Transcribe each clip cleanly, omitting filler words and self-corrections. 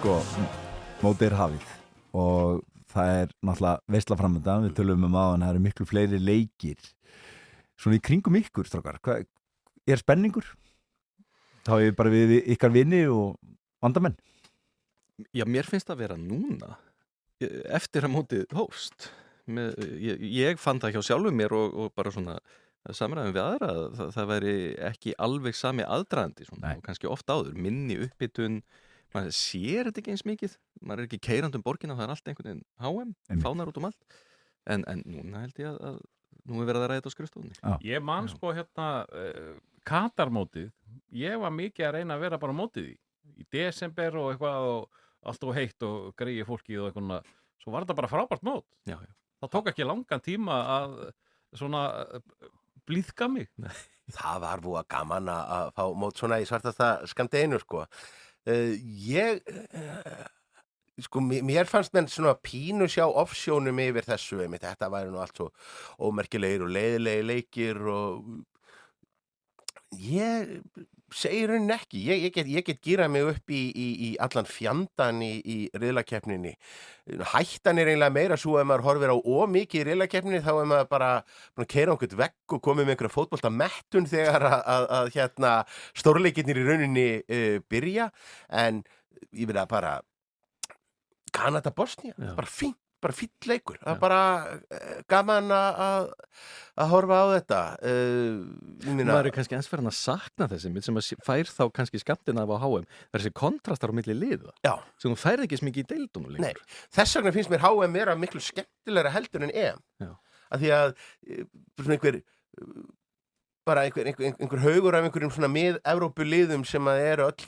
Sko, mótið hafið og það náttúrulega veisla framöndan, við tölum áðan, það eru miklu fleiri leikir svona í kringum ykkur, strákar. Hvað spenningur? Þá ég bara við ykkar vini og vandamenn. Já, mér finnst það vera núna eftir að mótið hófst. Ég fann það hjá sjálfum mér og bara svona samræðum við aðra að það væri ekki alveg sami aðdragandi svona, og kannski oft áður, minni upphitun, maður sér þetta ekki eins mikið, maður ekki keyrandi borgina, það allt einhvern veginn HM, fánar út allt, en núna held ég að nú verið að ræða þetta á skrifstofunni. Ég man sko Katarmótið, ég var mikið að reyna að vera bara mótið í desember og eitthvað og allt og heitt og greiði fólkið og eitthvað, svo var þetta bara frábært mót. Já. Það tók ekki langan tíma að svona blíðka mig. Það var búið gaman að fá mót svona í svartasta skammdeginu, sko. Mér fannst menn svona pínu sjá offsjónum yfir þessu, þetta væri nú allt svo ómerkilegir og leiðilegir leikir og ég segi raunin ekki, ég get gírað mig upp í allan fjandann í riðlakeppninni. Hættan eiginlega meira svo ef maður horfir á of mikið í riðlakeppninni, þá maður bara búin að keyra einhvern vegg og komið með einhverja fótboltamettun þegar að stórleikirnir í rauninni byrja, en ég vil að bara Kanada Bosnía, bara fínt. Bara fínn leikur, það bara gaman að horfa á þetta. Maður kannski eins fyrir að sakna þessi sem að fær þá kannski skammtina af á HM, það þessi kontrastar á milli liða. Já. Sem hún færði ekki mikið í deildunum lengur. Nei, þess vegna finnst mér HM vera miklu skemmtilegra heldur en EM. Já. Af því að einhver haugur af einhverjum svona mið-Evrópuliðum sem að eru öll,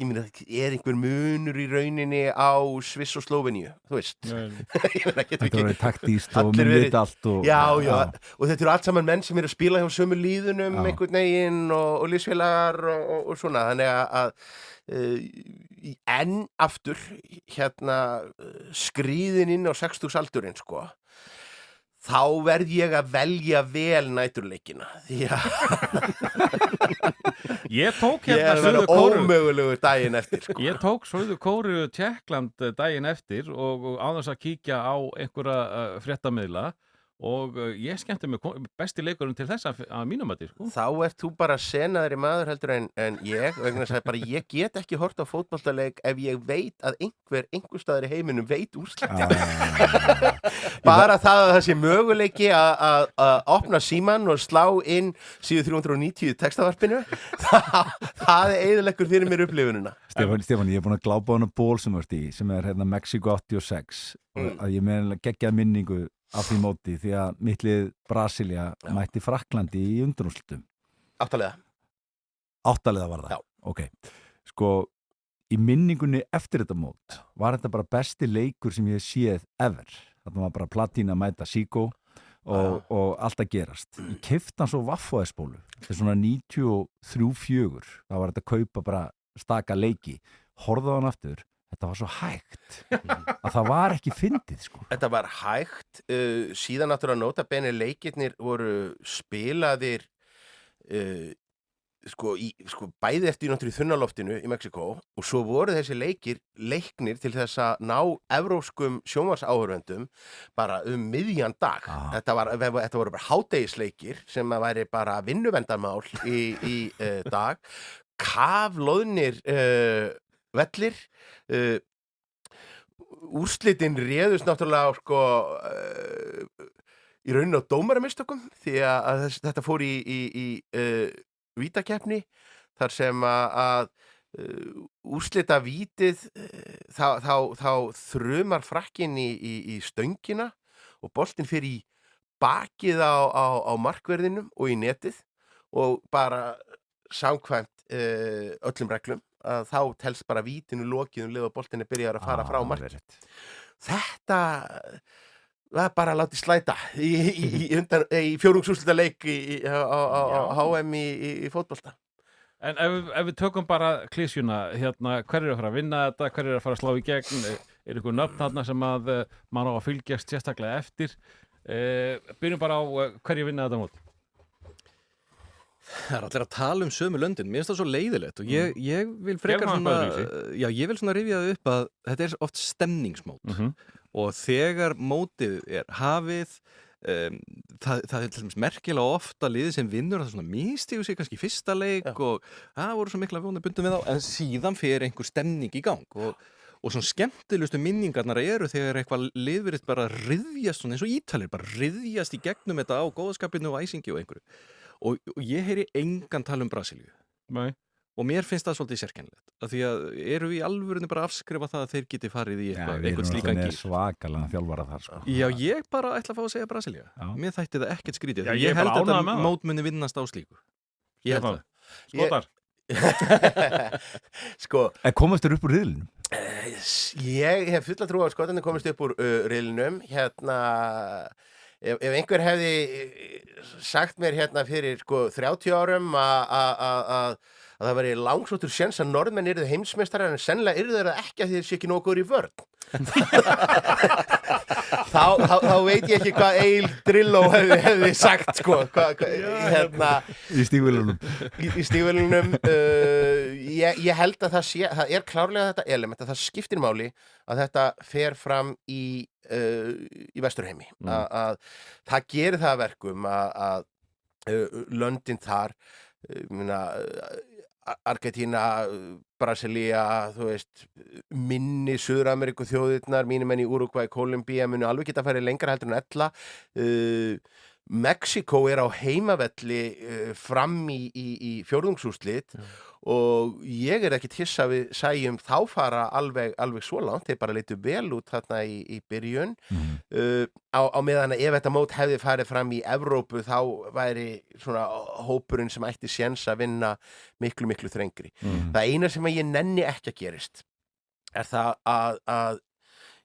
einhver munur í rauninni á Sviss og Slóveníu, þú veist. Þetta verið taktíst og menn veit allt. Já, og þetta eru allt saman menn sem eru að spila hjá sömu liðunum, einhvern veginn og liðsfélagar og svona, þannig að enn aftur skríðin inn á 60-aldurinn, sko. Þá verð ég að velja vel næturleikina. Ég tók Ég verð ómögulegur daginn eftir, sko. Ég tók Suður Kóreu Tékkland daginn eftir og á þess að kíkja á einhverja fréttamiðla og ég skemmti mig besti leikurinn til þess að mínum mati, sko. Þá ert þú bara senaðri maður heldur en ég, vegna þess að bara ég get ekki hort á fótboltaleik ef ég veit að einhver staðar í heiminum veit úrslit. Bara það sé möguleiki að opna símann og slá inn síðu 390 textavarpinu, það eyðileggur fyrir mér upplifunina. Stefán, ég búin að glápa á hana ból sem þú ert í, sem Mexico 86 og að ég meðal geggjað minningu af því móti því að mittlið Brasilia mætti Frakklandi í undanúrslitum. Áttalega var það? Já. Ok. Sko, í minningunni eftir þetta mót var þetta bara besti leikur sem ég hef séð ever. Þetta var bara platína mæta Síkó og allt að gerast. Ég keypti hann svo Vaffaðspólu. Þetta svona 93-4. Það var þetta að kaupa bara staka leiki. Horfðu á hann aftur. Þetta var svo hægt að það var ekki fyndið, sko. Þetta var hægt, síðan náttúrulega nota bene leikirnir voru spilaðir bæði eftir náttúrulega í þunnaloftinu í Mexíkó og svo voru þessi leiknir til þess að ná evrópskum sjónvarsáhorfendum bara miðjan dag. Þetta voru bara hádegisleikir sem að væri bara vinnuvendarmál í dag. Kafloðnir vellir, úrslitin réðust náttúrulega í rauninni á dómaramistökum því að þetta fór í vítakeppni þar sem að úrslita vítið þá þrumar Frakkinn í stöngina og boltinn fer í bakið á markverðinum og í netið og bara samkvæmt öllum reglum að þá telst bara vítinu lokið leið og boltinni byrjar að fara frá marki. Þetta var bara að láta slæta í fjórðungsúrslita leik á HM í fótbolta. En ef við tökum bara klísjuna, hver að fara að vinna þetta, hver að fara að slá í gegn, einhver nöfn þarna sem að maður á að fylgjast sérstaklega eftir. Byrjum bara á hverju vinna þetta mót. Það er allir að tala sömu löndin, mér finnst það svo leiðilegt og ég vil frekar Gerum svona, það öðruvísi. ég vil svona rifja það upp að þetta er oft stemningsmót og þegar mótið er hafið, það er til dæmis merkilega ofta liðið sem vinnur að það svona mistígur sig kannski í fyrsta leik og það voru svo mikla vonir bundum við á, en síðan fer einhver stemning í gang og svona skemmtilegustu minningarnar eru þegar eitthvað liðvirðist bara ryðjast svona eins og Ítalir, bara ryðjast í gegnum þetta á góðskapinu og æsingi og einhverju. Og ég heyri engan tala Brasilíu. Nei. Og mér finnst það svolítið sérkennilegt. Af því að eru í alvörunni bara að afskrifa það að þeir geti farið í eitthvað slíkan gír. Svakalega þjálfara þar sko. Já, ég bara ætla að fá að segja Brasilía. Mér þætti það ekkert skrítið. Já, ég held bara að ánægður með þetta það. mót muni vinnast á slíku. Ég held það. Skotar. Sko, En komast þér upp úr riðlinum? ég hef fulla trú á að Skotarnir komist upp úr riðlinum. Ef einhver hefði sagt mér fyrir sko 30 árum að það væri langsóttur séns að Norðmenn yrðu heimsmeistarar en sennilega yrðu þeir það ekki að þeir sé ekki nógu góður í vörn. þá veit ég ekki hvað Eil Drilló hefði sagt sko, Í stígvélunum. í stígvélunum. Ég held að það er klárlega þetta element að það skiptir máli að þetta fer fram í Vesturheimi að það gerir það að verkum að löndin þar Argentína, Brasilía, þú veist, minni Suður-Ameríku þjóðirnar, mínir menn í Úrúgvæ, Kólumbía, munu alveg geta farið lengra heldur en ella. Mexíkó er á heimavelli fram í fjórðungsúrslit og ég er ekkit hissa við sæjum þá fara alveg svo langt, þeir bara litu vel út þarna í byrjun. Á meðan að ef þetta mót hefði farið fram í Evrópu þá væri svona hópurinn sem ætti séns að vinna miklu þrengri. Það eina sem ég nenni ekki að gerist er það að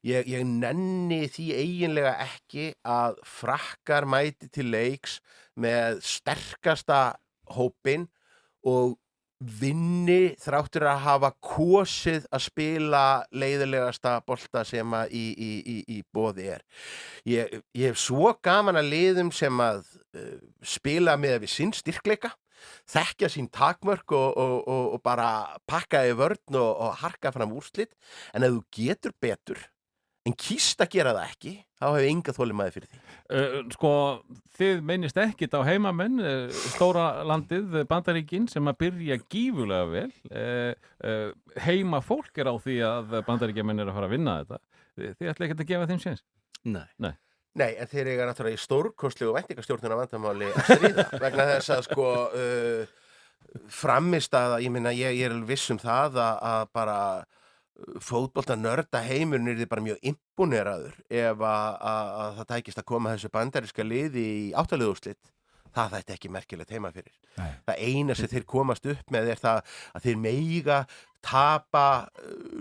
ég nenni því eiginlega ekki að Frakkar mæti til leiks með sterkasta hópinn og vinni þráttur að hafa kosið að spila leiðilegasta bolta sem að í boði er. Ég hef svo gaman að liðum sem að spila með við sinn styrkleika, þekkja sín takmörk og bara pakka í vörn og harka fram úrslit, en ef þú getur betur en kýst að gera það ekki, þá hefur enga þolinmæði fyrir því. Sko, þið meinist ekkit á heimamenn, stóra landið, Bandaríkin, sem að byrja gífulega vel. Heima fólk er á því að Bandaríkjamenn er að fara að vinna þetta. Þið ætla ekkert að gefa þeim séns? Nei. Nei, en þeir eiga náttúrulega í stórkostlegu væntingastjórnuna vandamáli að stríða, vegna þess að sko frammistaða, ég meina, ég er viss um það að bara fótbolta nörda heimurinn er þið bara mjög imponeraður ef að það tækist að koma þessu bandaríska liði í áttaliðúrslit. Það þætti ekki merkilegt heima fyrir. Nei. Það eina sem þeir komast upp með er það að þeir meiga tapa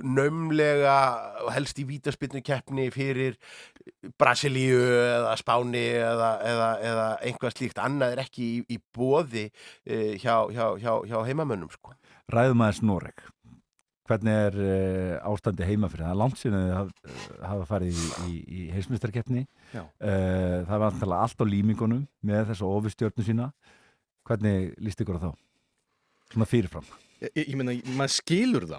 naumlega og helst í vítaspyrnukeppni fyrir Brasilíu eða Spáni eða einhvað slíkt. Annað er ekki í boði hjá heimamönnum sko. Ræðum aðeins Noreg. Hvernig er ástandi heima fyrir? Það er langt síðan þið hafa farið í heimsmeistarkeppni. Það var alltaf allt á límingunum með þessu ofurstjörnu sína. Hvernig líst ykkur á þá? Svona fyrirfram. Ég meina, maður skilur þá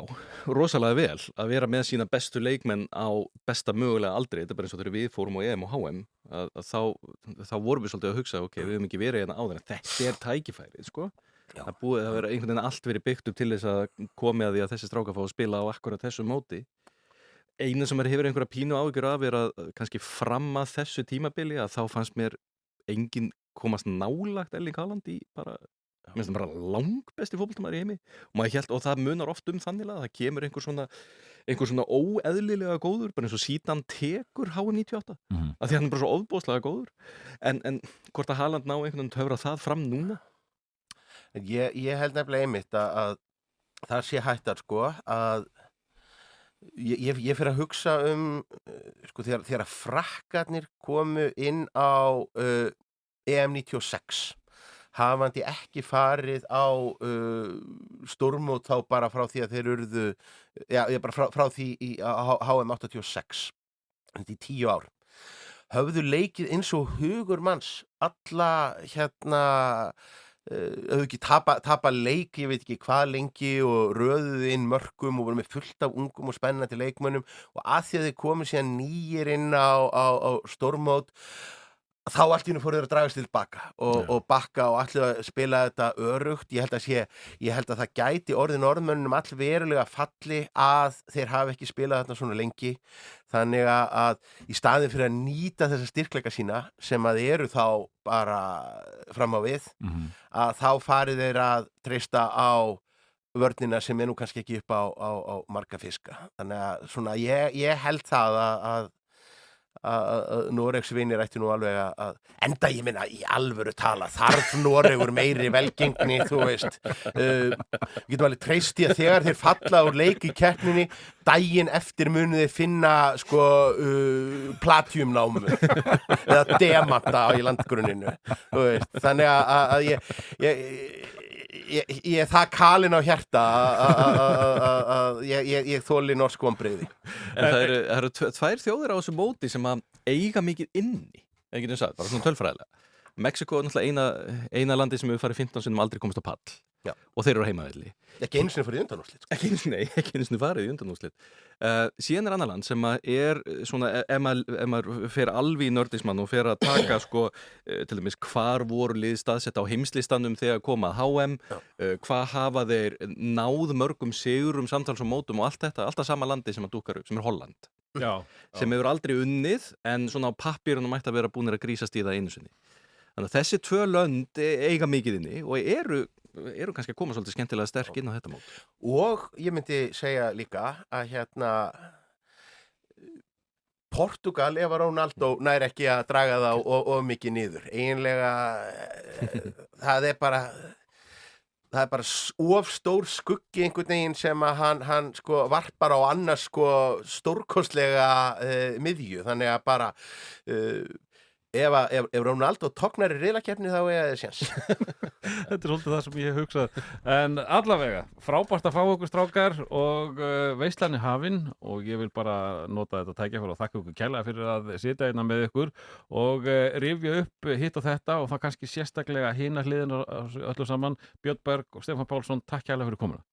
rosalega vel að vera með sína bestu leikmenn á besta mögulega aldri. Þetta er bara eins og þegar við fórum á EM og HM að þá vorum við svolítið að hugsa ok, við höfum ekki verið hérna áður en þetta er tækifærið, sko. Það verið einhvern veginn allt verið byggt upp til þess að komi að því að þessi strákar fá að spila á akkurat þessu móti. Einu sem hefur einhverja pínu áhyggjur af er að kannski fram að þessu tímabili að þá fannst mér enginn komast nálagt Erling Haaland í bara langbesti fótboltamaður í heimi og maður hélt, og það munar oft þannig að það kemur einhver svona óeðlilega góður, bara eins og Zidane tekur HM 98 af því hann er bara svo ofboðslega góður en hvort að Haaland ná einhvern veginn töfra það fram núna? Ég held nefnilega einmitt að það sé hættar sko að ég fer að hugsa sko þegar Frakkarnir komu inn á EM 96 hafandi ekki farið á stórmót þá bara frá því að þeir urðu bara frá því í HM 86 þetta í 10 ár höfðu leikið eins og hugur manns alla höfðu ekki tapa leik, ég veit ekki hvað lengi og röðuðu inn mörkum og voru með fullt af ungum og spennandi leikmönnum og að því að þeir komu síðan nýir inn á stórmót þá allt í einu fóru þeir að dragast til baka og bakka og allir að spila þetta örugt. Ég held að það gæti orðið Norðmönnum allverulega falli að þeir hafi ekki spilað þarna svona lengi. Þannig að í staðinn fyrir að nýta þessa styrkleika sína sem að eru þá bara fram á við, að þá farið þeir að treysta á vörnina sem nú kannski ekki upp á marga fiska. Þannig að svona ég held það að Noregsvinir ætti nú alveg að enda, ég meina, í alvöru tala þarf Noregur meiri velgengni, þú veist. Við getum alveg treyst í að þegar þeir falla úr leik í keppninni, daginn eftir munu þeir finna sko platíumnámu eða demanta í landgrunninu, þú veist. Þannig að ég er það kalinn á hjarta að ég þoli norsk vonbrigði. En það eru tvær þjóðir á þessu móti sem að eiga mikið inni, ekki þess að, bara svona tölfræðilega. Mexiko er náttúrulega eina landi sem hefur farið 15 sinnum aldrei komist á pall. Já. Og þeir eru heimavelli. Ekki einu sinni farið í undanúrslit. Ekki einu sinni farið í undanúrslit. Síðan er annar land sem að er svona, ef maður fer alveg í nördismann og fer að taka sko, til dæmis hvar voru lið staðsett á heimslistanum þegar komað HM, hvað hafa þeir náð mörgum sigurum, samtals og mótum og allt þetta, alltaf sama landi sem að dúkar upp, sem er Holland. Já. Sem hefur aldrei unnið, en svona á pappírunum mætti að vera búnir að grísast í það einu sinni. Þannig að þessi tvö lönd eiga mikið inni og eru kannski að koma svolítið skemmtilega sterk inn á þetta mót. Og ég myndi segja líka að Portugal, ef að Ronaldo nær ekki að draga það of mikið niður. Eiginlega, það er bara of stór skuggi einhvern veginn sem að hann sko varpar á annars sko stórkostlega miðju. Þannig að bara ef Ronaldo tognar í riðlakeppni þá er það séns. Þetta er svolítið það sem ég hef hugsað. En allavega, frábært að fá okkur strákar og veislan er hafin og ég vil bara nota þetta tækifæri og þakka ykkur kærlega fyrir að sitja hérna með ykkur og rifja upp hitt og þetta og það kannski sérstaklega hina hliðina öllu saman. Björn Berg og Stefán Pálsson, takk kærlega fyrir komuna.